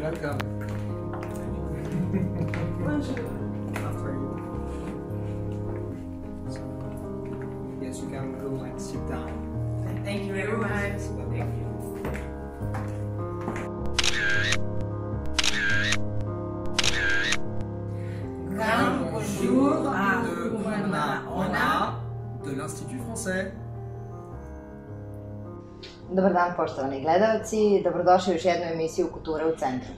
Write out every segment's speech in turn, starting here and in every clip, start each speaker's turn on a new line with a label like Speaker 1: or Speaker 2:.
Speaker 1: Welcome.
Speaker 2: Bonjour.
Speaker 1: After you. So, yes, you can go and sit down.
Speaker 2: Thank you very much.
Speaker 1: Thank you.
Speaker 2: Grand bonjour à Ona
Speaker 1: de l'Institut français.
Speaker 3: Dobar dan poštovani gledalci, dobrodošli u još jednu emisiju Kultura u centru.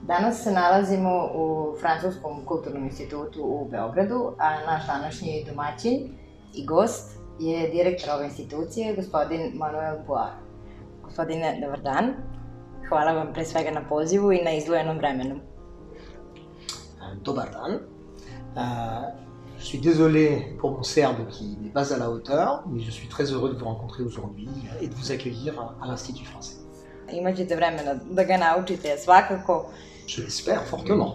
Speaker 3: Danas se nalazimo u Francuskom kulturnom institutu u Beogradu, a naš današnji domaćin i gost je direktor ove institucije, gospodin Manuel Boar. Gospodine, dobar dan. Hvala vam pre svega na pozivu i na izdvojenom vremenu.
Speaker 4: Dobar dan. Je suis désolé pour mon serbe qui n'est pas à la hauteur, mais je suis très heureux de vous rencontrer aujourd'hui et de vous accueillir à l'Institut français.
Speaker 3: Imaćete vremena da ga naučite svakako.
Speaker 4: Je l'espère fortement.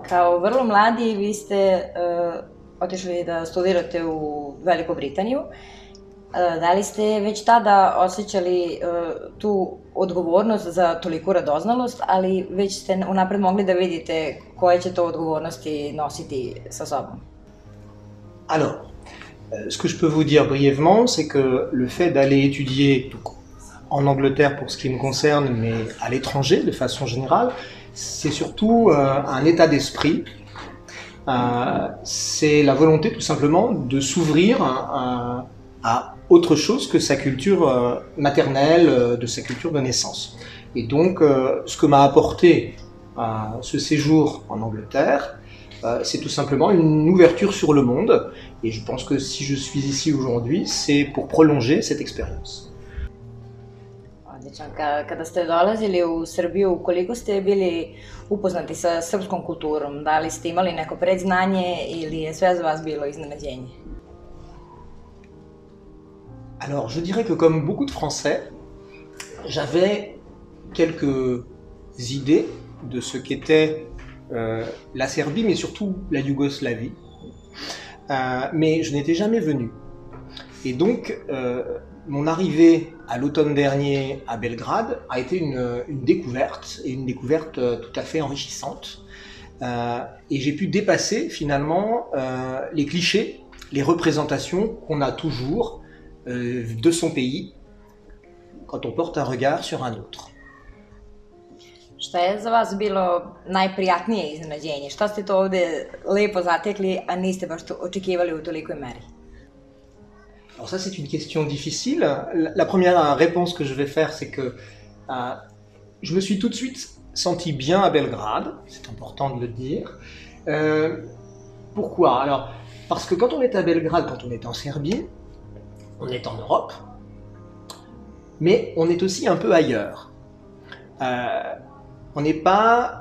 Speaker 3: Kao vrlo mladi vi ste otišli da studirate u Veliku Britaniju. Da li ste već tada osjećali tu odgovornost za toliku radoznalost, ali već ste unapred mogli da vidite koje će to odgovornosti nositi sa sobom?
Speaker 4: Alors, ce que je peux vous dire brièvement, c'est que le fait d'aller étudier en Angleterre pour ce qui me concerne, mais à l'étranger de façon générale, c'est surtout un état d'esprit. C'est la volonté tout simplement de s'ouvrir à autre chose que sa culture maternelle, de sa culture de naissance. Et donc, ce que m'a apporté ce séjour en Angleterre, c'est tout simplement une ouverture sur le monde. Et je pense que si je suis ici aujourd'hui, c'est pour prolonger cette expérience.
Speaker 3: Odlično. Kada ste dolazili u Srbiju, koliko ste bili upoznati sa srpskom kulturom? Da li ste imali neko predznanje ili je sve za vas bilo iznenađenje?
Speaker 4: Alors, je dirais que comme beaucoup de Français, j'avais quelques idées de ce qu'était la Serbie, mais surtout la Yougoslavie. Mais je n'étais jamais venu. Et donc, mon arrivée à l'automne dernier à Belgrade a été une découverte, et une découverte tout à fait enrichissante. Et j'ai pu dépasser finalement les clichés, les représentations qu'on a toujours de son pays quand on porte un regard sur un autre.
Speaker 3: Šta je za vas bilo najprijatnije iznenađenje? Šta ste to ovde lepo zatekli, a niste baš to očekivali u tolikoj meri?
Speaker 4: Alors ça, c'est une question difficile. La première réponse que je vais faire, c'est que je me suis tout de suite senti bien à Belgrade, c'est important de le dire. Pourquoi? Alors, parce que quand on est à Belgrade, quand on est en Serbie, on est en Europe, mais on est aussi un peu ailleurs. On n'est pas,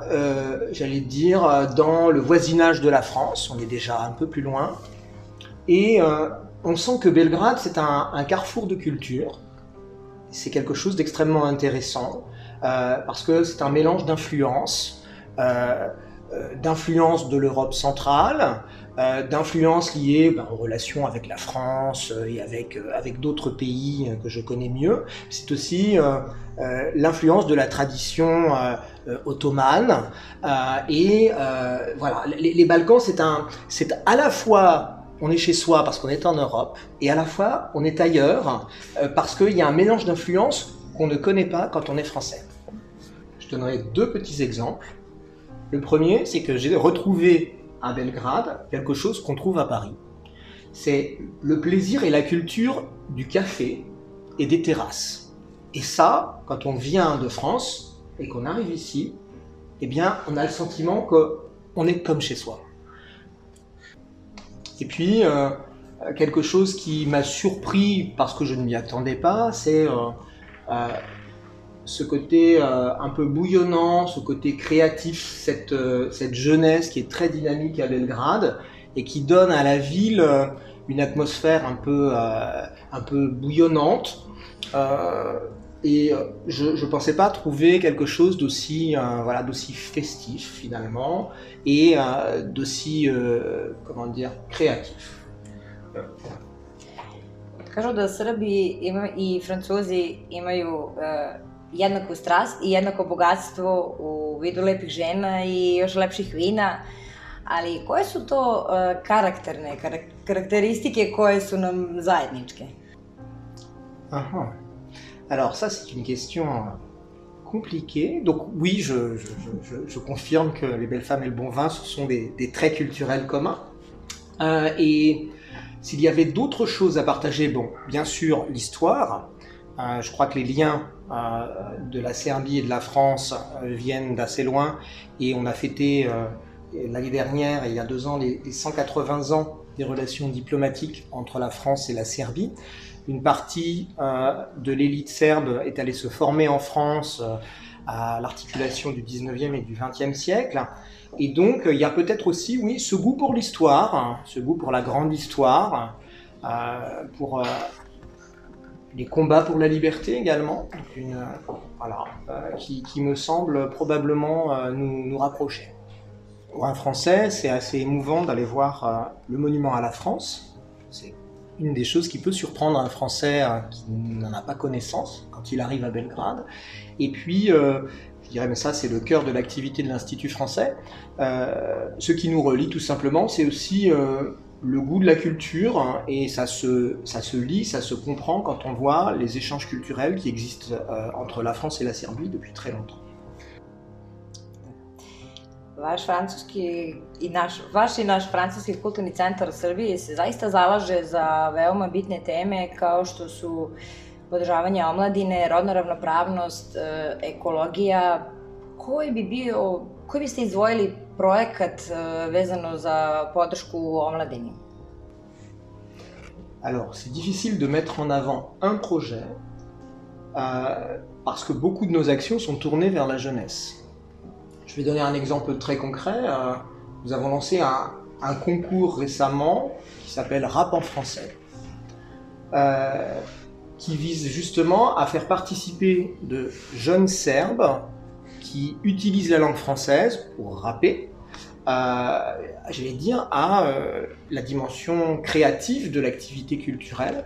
Speaker 4: j'allais dire, dans le voisinage de la France, on est déjà un peu plus loin. Et on sent que Belgrade, c'est un carrefour de culture. C'est quelque chose d'extrêmement intéressant, parce que c'est un mélange d'influences, d'influences de l'Europe centrale, d'influences liées aux relations avec la France et avec d'autres pays que je connais mieux. C'est aussi l'influence de la tradition ottomane. Voilà, les Balkans, c'est à la fois on est chez soi parce qu'on est en Europe, et à la fois on est ailleurs parce qu'il y a un mélange d'influences qu'on ne connaît pas quand on est français. Je donnerai deux petits exemples. Le premier, c'est que j'ai retrouvé à Belgrade quelque chose qu'on trouve à Paris. C'est le plaisir et la culture du café et des terrasses. Et ça, quand on vient de France et qu'on arrive ici, eh bien, on a le sentiment qu'on est comme chez soi. Et puis, quelque chose qui m'a surpris parce que je ne m'y attendais pas, c'est ce côté un peu bouillonnant, ce côté créatif, cette jeunesse qui est très dynamique à Belgrade et qui donne à la ville une atmosphère un peu bouillonnante. Et je ne pensais pas trouver quelque chose d'aussi d'aussi festif finalement et d'aussi comment dire, créatif.
Speaker 3: Kažu da Srbi i Francuzi imaju jednaku strast i jednako bogatstvo u vidu lepih žena i još lepših vina, ali koje su to karakteristike koje su nam zajedničke?
Speaker 4: Aha. Alors ça, c'est une question compliquée. Donc oui, je confirme que les belles femmes et le bon vin, ce sont des traits culturels communs. Et s'il y avait d'autres choses à partager, bon, bien sûr, l'histoire. Je crois que les liens de la Serbie et de la France viennent d'assez loin. Et on a fêté l'année dernière, et il y a 2 ans, les 180 ans des relations diplomatiques entre la France et la Serbie. Une partie de l'élite serbe est allée se former en France à l'articulation du 19e et du 20e siècle. Et donc, il y a peut-être aussi, oui, ce goût pour l'histoire, hein, ce goût pour la grande histoire, pour les combats pour la liberté également, qui me semble probablement nous rapprocher. Pour un Français, c'est assez émouvant d'aller voir le monument à la France. C'est une des choses qui peut surprendre un Français qui n'en a pas connaissance quand il arrive à Belgrade. Et puis, je dirais, mais ça c'est le cœur de l'activité de l'Institut français. Ce qui nous relie tout simplement, c'est aussi le goût de la culture, hein, et ça se lit, ça se comprend quand on voit les échanges culturels qui existent entre la France et la Serbie depuis très longtemps.
Speaker 3: Vaš i naš Francuski kulturni centar u Srbiji se zaista zalaže za veoma bitne teme kao što su podržavanje omladine, rodna ravnopravnost, ekologija. Koji biste izdvojili projekat vezano za podršku omladini?
Speaker 4: Alors, c'est difficile de mettre en avant un projet parce que beaucoup de nos actions sont tournées vers la jeunesse. Je vais donner un exemple très concret. Nous avons lancé un concours récemment qui s'appelle Rap en français, qui vise justement à faire participer de jeunes Serbes qui utilisent la langue française pour rapper, j'allais dire, à la dimension créative de l'activité culturelle.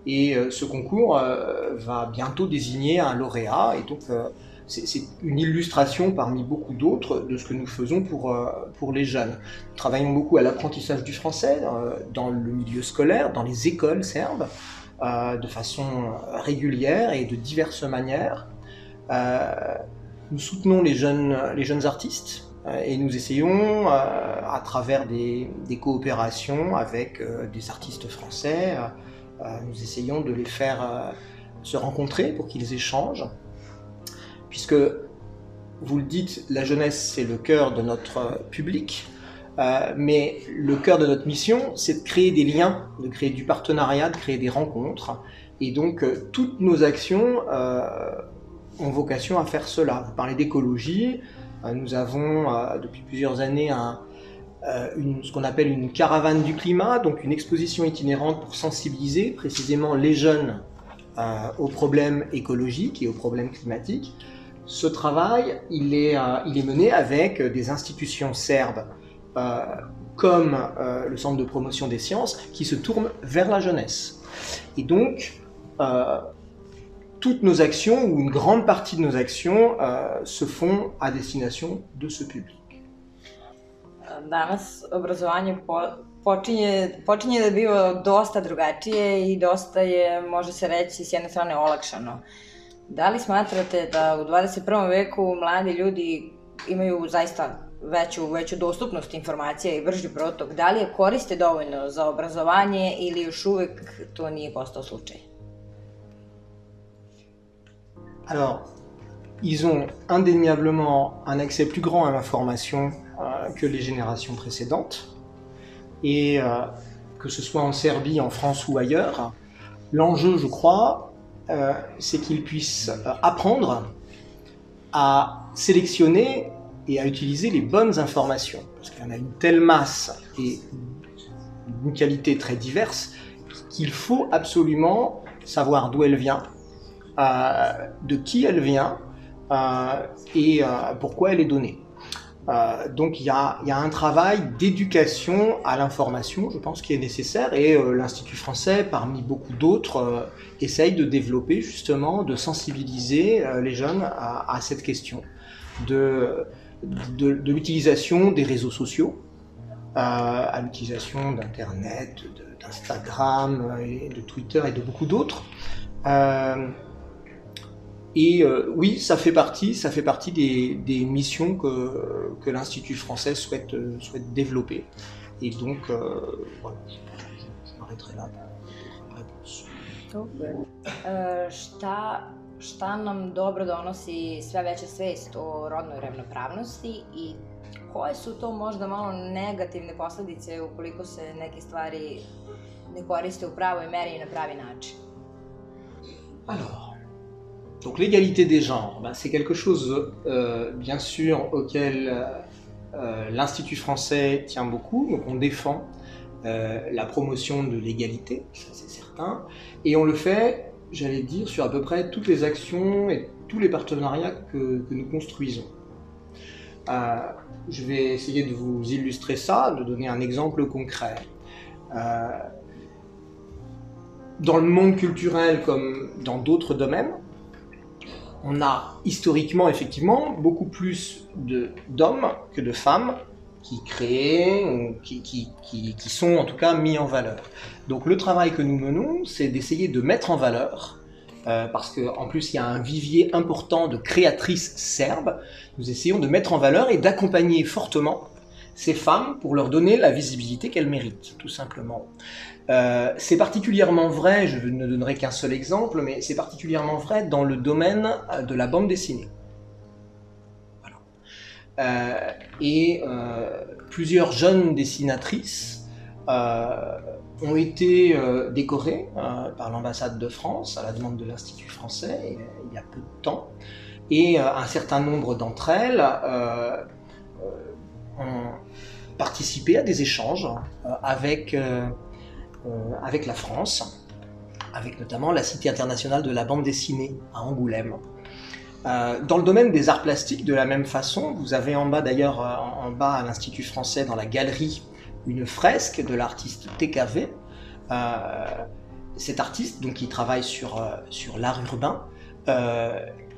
Speaker 4: Et ce concours va bientôt désigner un lauréat, et donc c'est une illustration parmi beaucoup d'autres de ce que nous faisons pour les jeunes. Nous travaillons beaucoup à l'apprentissage du français dans le milieu scolaire, dans les écoles serbes, de façon régulière et de diverses manières. Nous soutenons les jeunes artistes et nous essayons, à travers des coopérations avec des artistes français, nous essayons de les faire se rencontrer pour qu'ils échangent. Puisque, vous le dites, la jeunesse, c'est le cœur de notre public, mais le cœur de notre mission, c'est de créer des liens, de créer du partenariat, de créer des rencontres. Et donc, toutes nos actions ont vocation à faire cela. Vous parlez d'écologie, nous avons depuis plusieurs années ce qu'on appelle une caravane du climat, donc une exposition itinérante pour sensibiliser précisément les jeunes aux problèmes écologiques et aux problèmes climatiques. Ce travail, il est mené avec des institutions serbes comme le Centre de promotion des sciences qui se tournent vers la jeunesse. Et donc, toutes nos actions, ou une grande partie de nos actions, se font à destination de ce public.
Speaker 3: Danas obrazovanje počinje da biva dosta drugačije i dosta je, može se reći, s jedne strane olakšano. Da li smatrate da u 21. veku mladi ljudi imaju zaista veću dostupnost informacija i brži protok? Da li je koriste dovoljno za obrazovanje ili još uvek to nije postao slučaj?
Speaker 4: Alors, ils ont indéniablement un accès plus grand à l'information que les générations précédentes. Et que ce soit en Serbie, en France ou ailleurs, l'enjeu, je crois, c'est qu'ils puissent apprendre à sélectionner et à utiliser les bonnes informations. Parce qu'il y en a une telle masse et d'une qualité très diverse qu'il faut absolument savoir d'où elle vient, de qui elle vient et pourquoi elle est donnée. Donc il y a un travail d'éducation à l'information, je pense, qui est nécessaire, et l'Institut français, parmi beaucoup d'autres, essaye de développer justement, de sensibiliser les jeunes à cette question de l'utilisation des réseaux sociaux, à l'utilisation d'Internet, d'Instagram, de Twitter et de beaucoup d'autres. Oui, ça fait partie des missions que l'Institut français souhaite développer. Et donc, voilà, je m'arrêterai là pour la réponse.
Speaker 3: Šta nam dobro donosi sve veća svest o rodnoj ravnopravnosti i koje su to možda malo negativne posledice ukoliko se neke stvari ne koriste u pravoj meri i na pravi način?
Speaker 4: Alors, donc l'égalité des genres, c'est quelque chose, bien sûr, auquel l'Institut français tient beaucoup. Donc on défend la promotion de l'égalité, ça c'est certain, et on le fait, j'allais dire, sur à peu près toutes les actions et tous les partenariats que nous construisons. Je vais essayer de vous illustrer ça, de donner un exemple concret. Dans le monde culturel comme dans d'autres domaines, on a historiquement, effectivement, beaucoup plus d'hommes que de femmes qui créent, ou qui sont en tout cas mis en valeur. Donc le travail que nous menons, c'est d'essayer de mettre en valeur, parce qu'en plus il y a un vivier important de créatrices serbes, nous essayons de mettre en valeur et d'accompagner fortement ces femmes pour leur donner la visibilité qu'elles méritent, tout simplement. C'est particulièrement vrai, je ne donnerai qu'un seul exemple, mais c'est particulièrement vrai dans le domaine de la bande dessinée. Voilà. Plusieurs jeunes dessinatrices ont été décorées par l'ambassade de France à la demande de l'Institut français il y a peu de temps, et un certain nombre d'entre elles ont participé à des échanges avec la France, avec notamment la Cité internationale de la bande dessinée à Angoulême. Dans le domaine des arts plastiques, de la même façon, vous avez en bas d'ailleurs, en bas à l'Institut français, dans la galerie, une fresque de l'artiste TKV. Cet artiste, donc, qui travaille sur l'art urbain,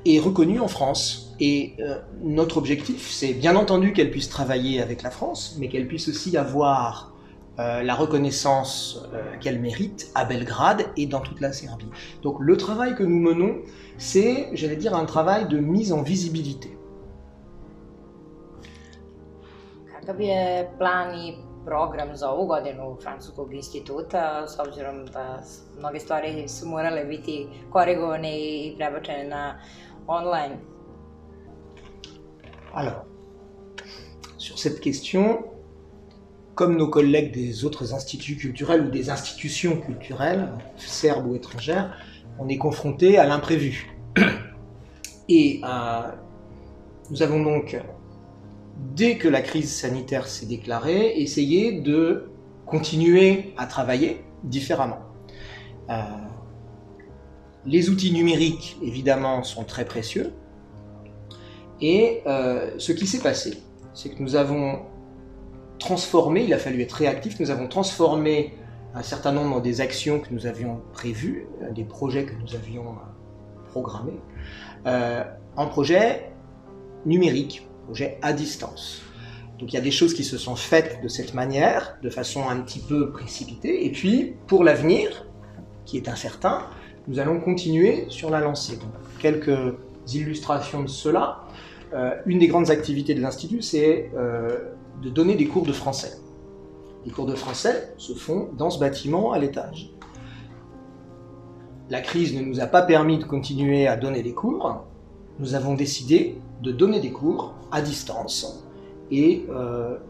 Speaker 4: est reconnu en France. Et notre objectif, c'est bien entendu qu'elle puisse travailler avec la France, mais qu'elle puisse aussi avoir la reconnaissance qu'elle mérite à Belgrade et dans toute la Serbie. Donc le travail que nous menons, c'est, j'allais dire, un travail de mise en visibilité.
Speaker 3: Kakav je plan i program za ovu godinu Francuskog instituta, s obzirom da mnoge stvari su morale biti korigovane i prebačene na online?
Speaker 4: Alors, sur cette question, comme nos collègues des autres instituts culturels ou des institutions culturelles, serbes ou étrangères, on est confronté à l'imprévu. Et nous avons donc, dès que la crise sanitaire s'est déclarée, essayé de continuer à travailler différemment. Les outils numériques, évidemment, sont très précieux. Et ce qui s'est passé, c'est que nous avons transformé, il a fallu être réactif, nous avons transformé un certain nombre des actions que nous avions prévues, des projets que nous avions programmés, en projets numériques, projets à distance. Donc il y a des choses qui se sont faites de cette manière, de façon un petit peu précipitée, et puis pour l'avenir, qui est incertain, nous allons continuer sur la lancée. Donc, quelques illustrations de cela. Une des grandes activités de l'Institut, c'est de donner des cours de français. Les cours de français se font dans ce bâtiment à l'étage. La crise ne nous a pas permis de continuer à donner des cours. Nous avons décidé de donner des cours à distance. Et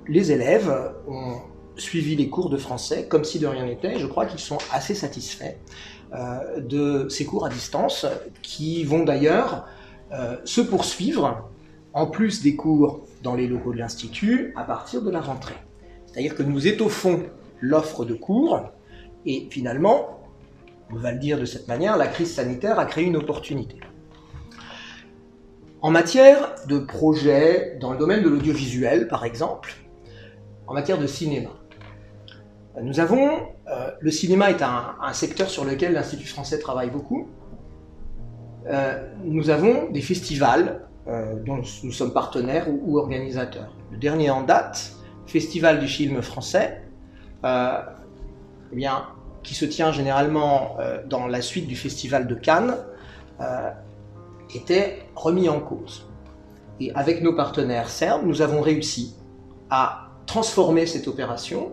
Speaker 4: les élèves ont suivi les cours de français comme si de rien n'était. Je crois qu'ils sont assez satisfaits de ces cours à distance qui vont d'ailleurs se poursuivre en plus des cours dans les locaux de l'Institut à partir de la rentrée. C'est-à-dire que nous étoffons l'offre de cours et finalement, on va le dire de cette manière, la crise sanitaire a créé une opportunité. En matière de projets dans le domaine de l'audiovisuel, par exemple, en matière de cinéma, nous avons, le cinéma est un secteur sur lequel l'Institut français travaille beaucoup. Nous avons des festivals dont nous sommes partenaires ou organisateurs. Le dernier en date, Festival du film français, eh bien, qui se tient généralement dans la suite du Festival de Cannes, était remis en cause. Et avec nos partenaires serbes, nous avons réussi à transformer cette opération,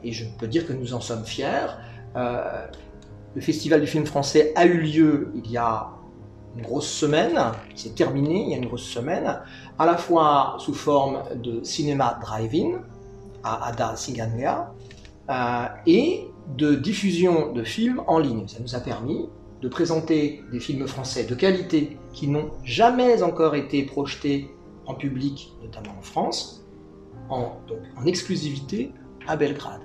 Speaker 4: et je peux dire que nous en sommes fiers. Le Festival du film français a eu lieu il y a une grosse semaine, il s'est terminé il y a une grosse semaine, à la fois sous forme de cinéma drive-in à Ada Ciganda et de diffusion de films en ligne. Ça nous a permis de présenter des films français de qualité qui n'ont jamais encore été projetés en public, notamment en France, en exclusivité à Belgrade.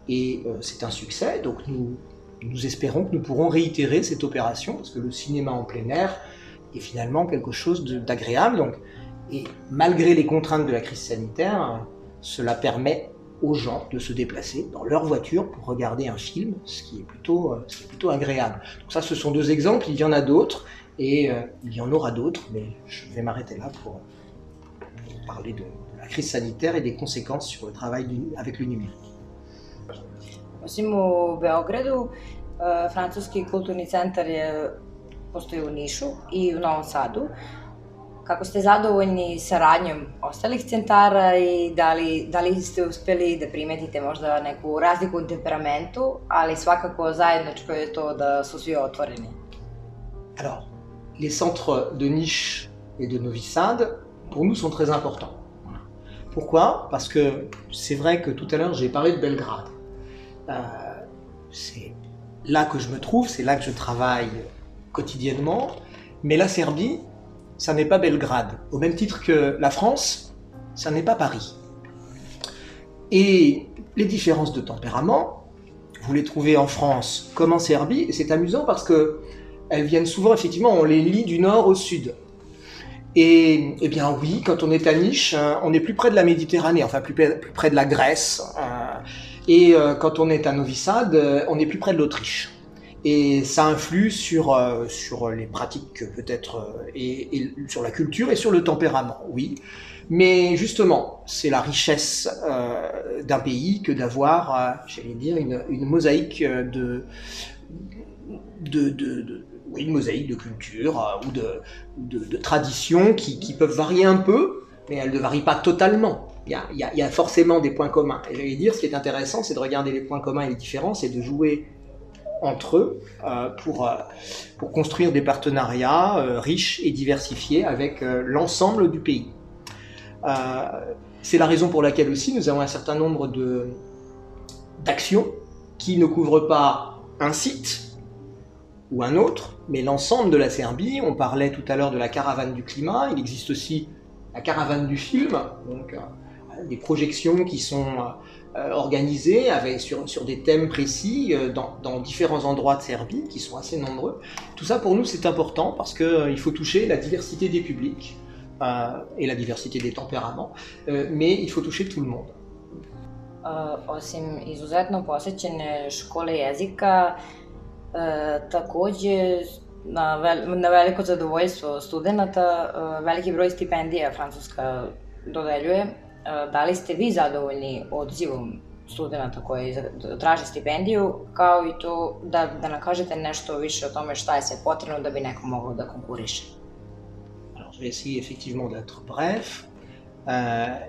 Speaker 4: Et c'est un succès, donc nous espérons que nous pourrons réitérer cette opération, parce que le cinéma en plein air est finalement quelque chose d'agréable. Et malgré les contraintes de la crise sanitaire, cela permet aux gens de se déplacer dans leur voiture pour regarder un film, ce qui est plutôt agréable. Donc ça, ce sont deux exemples, il y en a d'autres, et il y en aura d'autres, mais je vais m'arrêter là pour parler de la crise sanitaire et des conséquences sur le travail avec le numérique.
Speaker 3: Osim u Beogradu, Francuski kulturni centar postoji u Nišu i u Novom Sadu. Kako ste zadovoljni saradnjom ostalih centara i da li ste uspeli da primetite možda neku razliku u temperamentu, ali svakako zajedničko je to da su svi otvoreni?
Speaker 4: Alors, les centres de Niš et de Novi Sad, pour nous, sont très importants. Pourquoi? Parce que c'est vrai que tout à l'heure, j'ai parlé de Belgrade. C'est là que je me trouve, c'est là que je travaille quotidiennement, mais la Serbie, ça n'est pas Belgrade. Au même titre que la France, ça n'est pas Paris. Et les différences de tempérament, vous les trouvez en France comme en Serbie, et c'est amusant parce que elles viennent souvent, effectivement, on les lit du nord au sud. Et eh bien oui, quand on est à Niš, on est plus près de la Méditerranée, enfin plus près de la Grèce. Et quand on est à Novi Sad, on est plus près de l'Autriche. Et ça influe sur les pratiques peut-être, et sur la culture et sur le tempérament, oui. Mais justement, c'est la richesse d'un pays que d'avoir, j'allais dire, une mosaïque une mosaïque de culture ou de traditions qui peuvent varier un peu, mais elles ne varient pas totalement. Il y a forcément des points communs. Et j'allais dire, ce qui est intéressant, c'est de regarder les points communs et les différences et de jouer entre eux pour construire des partenariats riches et diversifiés avec l'ensemble du pays. C'est la raison pour laquelle aussi nous avons un certain nombre d'actions qui ne couvrent pas un site ou un autre, mais l'ensemble de la Serbie. On parlait tout à l'heure de la caravane du climat, il existe aussi la caravane du film, donc des projections qui sont organisées sur des thèmes précis dans différents endroits de Serbie, qui sont assez nombreux. Tout ça pour nous c'est important parce qu'il faut toucher la diversité des publics et la diversité des tempéraments, mais il faut toucher tout le monde.
Speaker 3: Osim izuzetno posećene škole jezika, takođe na veliko zadovoljstvo studenta, veliki broj stipendija Francuska dodeljuje. Da li ste vi zadovoljni odzivom studenta koji traže stipendiju, kao i to da nam kažete nešto više o tome šta je sve potrebno da bi neko mogao da konkuriše?
Speaker 4: Alors, je vais essayer effectivement d'être bref.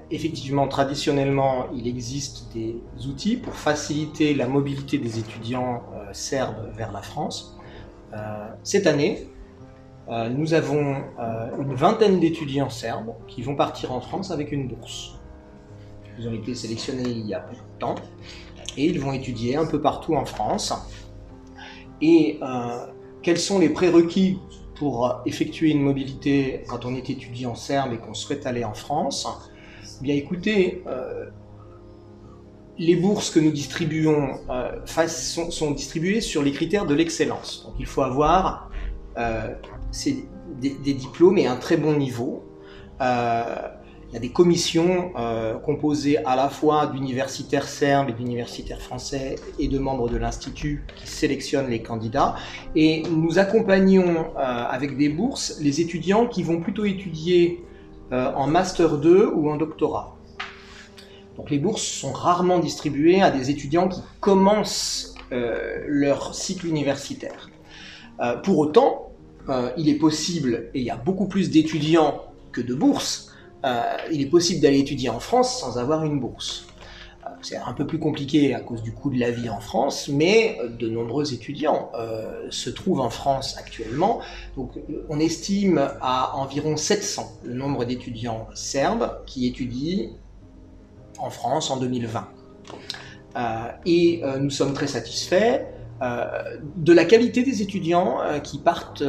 Speaker 4: Effectivement, traditionnellement, il existe des outils pour faciliter la mobilité des étudiants serbes vers la France. Cette année, nous avons une vingtaine d'étudiants serbes qui vont partir en France avec une bourse. Ils ont été sélectionnés il y a peu de temps et ils vont étudier un peu partout en France. Et quels sont les prérequis pour effectuer une mobilité quand on est étudiant serbe et qu'on souhaite aller en France? Bien écoutez, les bourses que nous distribuons sont distribuées sur les critères de l'excellence. Donc il faut avoir c'est des diplômes et un très bon niveau. Il y a des commissions composées à la fois d'universitaires serbes et d'universitaires français et de membres de l'Institut qui sélectionnent les candidats. Et nous accompagnons avec des bourses les étudiants qui vont plutôt étudier en Master 2 ou en doctorat. Donc les bourses sont rarement distribuées à des étudiants qui commencent leur cycle universitaire. Pour autant, il est possible, et il y a beaucoup plus d'étudiants que de bourses, il est possible d'aller étudier en France sans avoir une bourse. C'est un peu plus compliqué à cause du coût de la vie en France, mais de nombreux étudiants se trouvent en France actuellement. Donc, on estime à environ 700 le nombre d'étudiants serbes qui étudient en France en 2020. Et nous sommes très satisfaits de la qualité des étudiants qui partent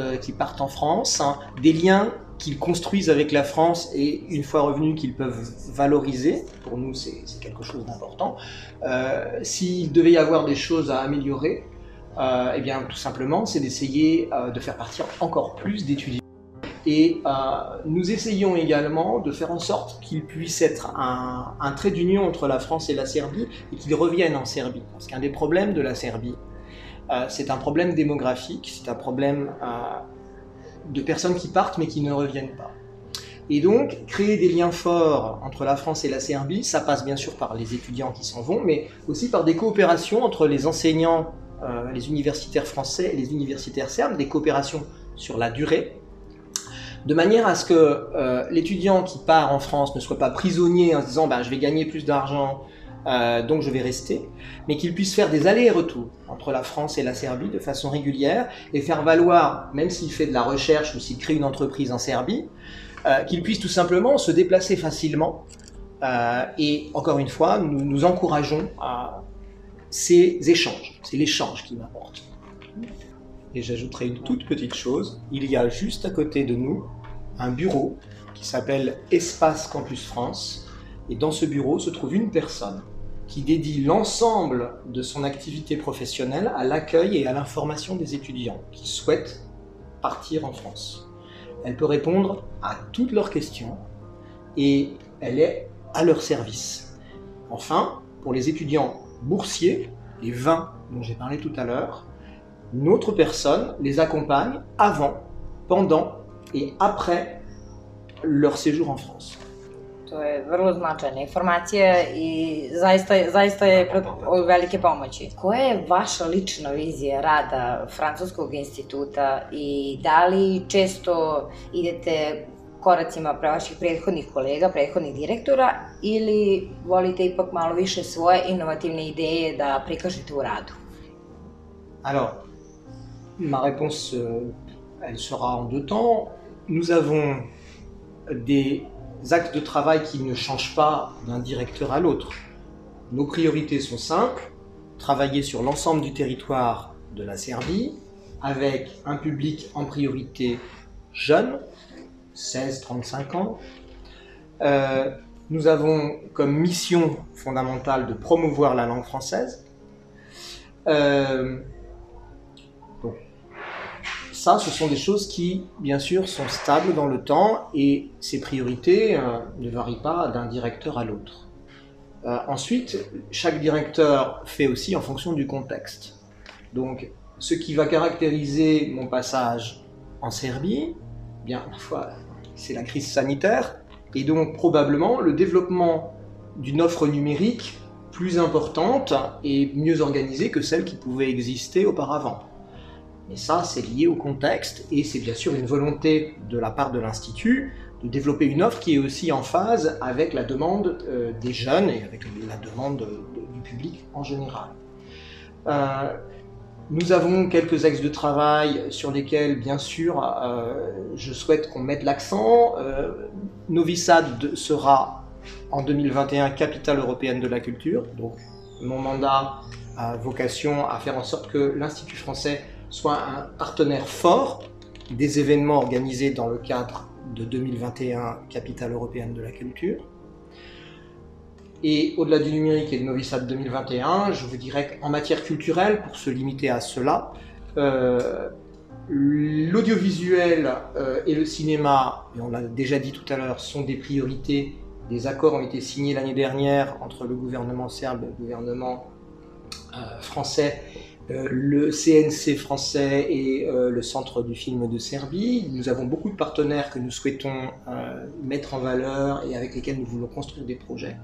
Speaker 4: en France, hein, des liens qu'ils construisent avec la France et une fois revenus qu'ils peuvent valoriser. Pour nous, c'est quelque chose d'important. S'il devait y avoir des choses à améliorer, eh bien, tout simplement, c'est d'essayer de faire partir encore plus d'étudiants. Et nous essayons également de faire en sorte qu'il puisse être un trait d'union entre la France et la Serbie et qu'ils reviennent en Serbie. Parce qu'un des problèmes de la Serbie, c'est un problème démographique, c'est un problème de personnes qui partent mais qui ne reviennent pas. Et donc, créer des liens forts entre la France et la Serbie, ça passe bien sûr par les étudiants qui s'en vont, mais aussi par des coopérations entre les enseignants, les universitaires français et les universitaires serbes, des coopérations sur la durée, de manière à ce que l'étudiant qui part en France ne soit pas prisonnier en se disant je vais gagner plus d'argent, donc je vais rester, mais qu'il puisse faire des allers-retours entre la France et la Serbie de façon régulière et faire valoir, même s'il fait de la recherche ou s'il crée une entreprise en Serbie, qu'il puisse tout simplement se déplacer facilement. Et encore une fois, nous encourageons ces échanges. C'est l'échange qui m'importe. Et j'ajouterai une toute petite chose. Il y a juste à côté de nous un bureau qui s'appelle Espace Campus France. Et dans ce bureau se trouve une personne qui dédie l'ensemble de son activité professionnelle à l'accueil et à l'information des étudiants qui souhaitent partir en France. Elle peut répondre à toutes leurs questions et elle est à leur service. Enfin, pour les étudiants boursiers, les 20 dont j'ai parlé tout à l'heure, une autre personne les accompagne avant, pendant et après leur séjour en France.
Speaker 3: To je vrlo značajna informacija i zaista je od velike pomoći. Koja je vaša lična vizija rada Francuskog instituta i da li često idete koracima pre vaših prethodnih kolega, prethodnih direktora ili volite ipak malo više svoje inovativne ideje da prikažete u radu?
Speaker 4: Alors, ma réponse, elle sera en deux temps. Nous avons des axes de travail qui ne changent pas d'un directeur à l'autre. Nos priorités sont simples, travailler sur l'ensemble du territoire de la Serbie, avec un public en priorité jeune, 16-35 ans. Nous avons comme mission fondamentale de promouvoir la langue française. Ça, ce sont des choses qui, bien sûr, sont stables dans le temps et ces priorités ne varient pas d'un directeur à l'autre. Ensuite, chaque directeur fait aussi en fonction du contexte. Donc, ce qui va caractériser mon passage en Serbie, bien, parfois, c'est la crise sanitaire et donc probablement le développement d'une offre numérique plus importante et mieux organisée que celle qui pouvait exister auparavant. Mais ça, c'est lié au contexte et c'est bien sûr une volonté de la part de l'Institut de développer une offre qui est aussi en phase avec la demande des jeunes et avec la demande du public en général. Nous avons quelques axes de travail sur lesquels, bien sûr, je souhaite qu'on mette l'accent. Novi Sad sera en 2021 capitale européenne de la culture. Donc, mon mandat a vocation à faire en sorte que l'Institut français soit un partenaire fort des événements organisés dans le cadre de 2021 capitale européenne de la culture. Et au-delà du numérique et de Novi Sad 2021, je vous dirais qu'en matière culturelle, pour se limiter à cela, l'audiovisuel et le cinéma, et on l'a déjà dit tout à l'heure, sont des priorités. Des accords ont été signés l'année dernière entre le gouvernement serbe et le gouvernement français, le CNC français et le Centre du film de Serbie. Nous avons beaucoup de partenaires que nous souhaitons mettre en valeur et avec lesquels nous voulons construire des projets.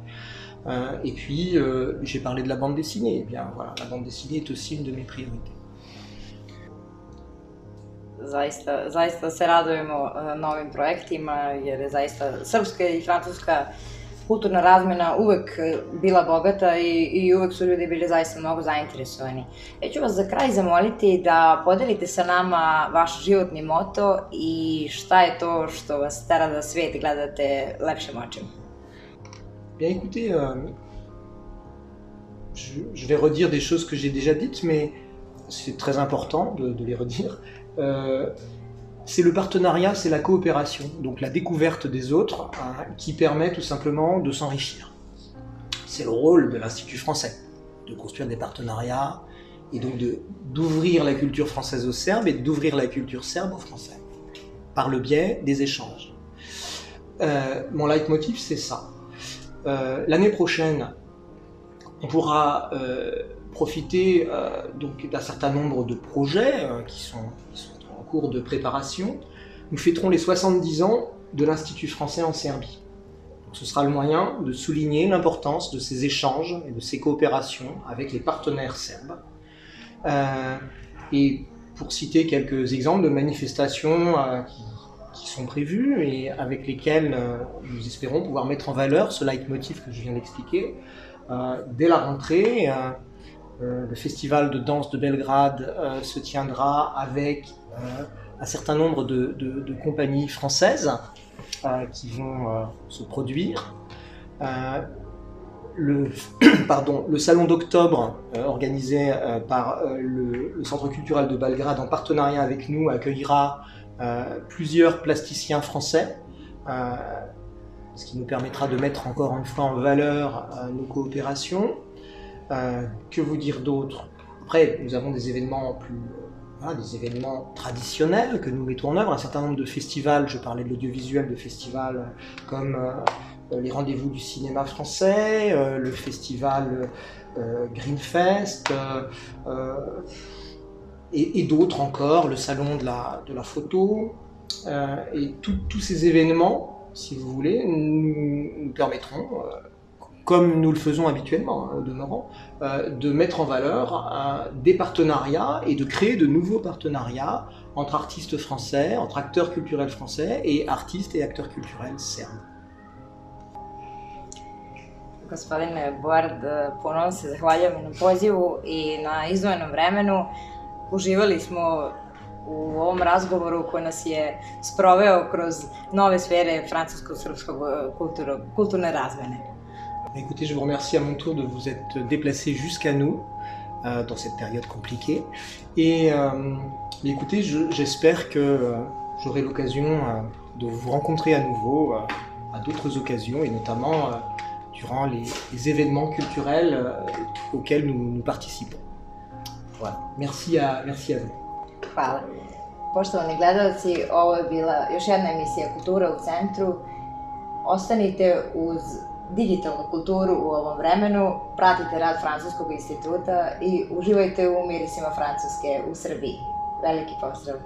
Speaker 4: Et puis, j'ai parlé de la bande dessinée. Eh bien, voilà, la bande dessinée est aussi une de mes priorités.
Speaker 3: Zaista se radujemo novim projektima, jer je zaista srpska i francuska kulturna razmena uvek bila bogata i uvek su ljudi bili zaista mnogo zainteresovani. Ja ću vas za kraj zamoliti da podelite sa nama vaš životni moto i šta je to što vas tera da svet gledate lepšim očima.
Speaker 4: Bien écoutez, je vais redire des choses que j'ai déjà dites, mais c'est très important de les redire. C'est le partenariat, c'est la coopération, donc la découverte des autres qui permet tout simplement de s'enrichir. C'est le rôle de l'Institut français, de construire des partenariats et donc d'ouvrir la culture française aux Serbes et d'ouvrir la culture serbe aux Français, par le biais des échanges. Mon leitmotiv, c'est ça. L'année prochaine, on pourra profiter donc d'un certain nombre de projets qui sont en cours de préparation. Nous fêterons les 70 ans de l'Institut français en Serbie. Donc, ce sera le moyen de souligner l'importance de ces échanges et de ces coopérations avec les partenaires serbes. Et pour citer quelques exemples de manifestations qui sont prévues et avec lesquelles nous espérons pouvoir mettre en valeur ce leitmotiv que je viens d'expliquer, dès la rentrée, le festival de danse de Belgrade se tiendra avec un certain nombre de compagnies françaises qui vont se produire. Le salon d'octobre organisé par le Centre culturel de Belgrade en partenariat avec nous accueillera plusieurs plasticiens français, ce qui nous permettra de mettre encore une fois en valeur nos coopérations. Que vous dire d'autre? Après, nous avons des événements des événements traditionnels que nous mettons en œuvre, un certain nombre de festivals, je parlais de l'audiovisuel, de festivals comme les rendez-vous du cinéma français, le festival Greenfest, et d'autres encore, le salon de la photo, et tous ces événements, si vous voulez, nous permettront, comme nous le faisons habituellement au demeurant, de mettre en valeur des partenariats et de créer de nouveaux partenariats entre artistes français, entre acteurs culturels français et artistes et acteurs culturels serbes.
Speaker 3: Gospodine Board, ponovno se zahvaljujemo na pozivu i na izdvojenom vremenu. Uživali smo u ovom razgovoru koji nas je sproveo kroz nove sfere francusko-srpskog kulturne razmene.
Speaker 4: Écoutez, je vous remercie à mon tour de vous être déplacé jusqu'à nous dans cette période compliquée. Et écoutez, j'espère que j'aurai l'occasion de vous rencontrer à nouveau à d'autres occasions, et notamment durant les événements culturels auxquels nous participons. Voilà. Merci à vous.
Speaker 3: Hvala. Poštovani gledalci, ovo je bila još jedna emisija Kultura u centru. Ostanite uz digitalnu kulturu u ovom vremenu, pratite rad Francuskog instituta i uživajte u mirisima Francuske u Srbiji. Veliki pozdrav!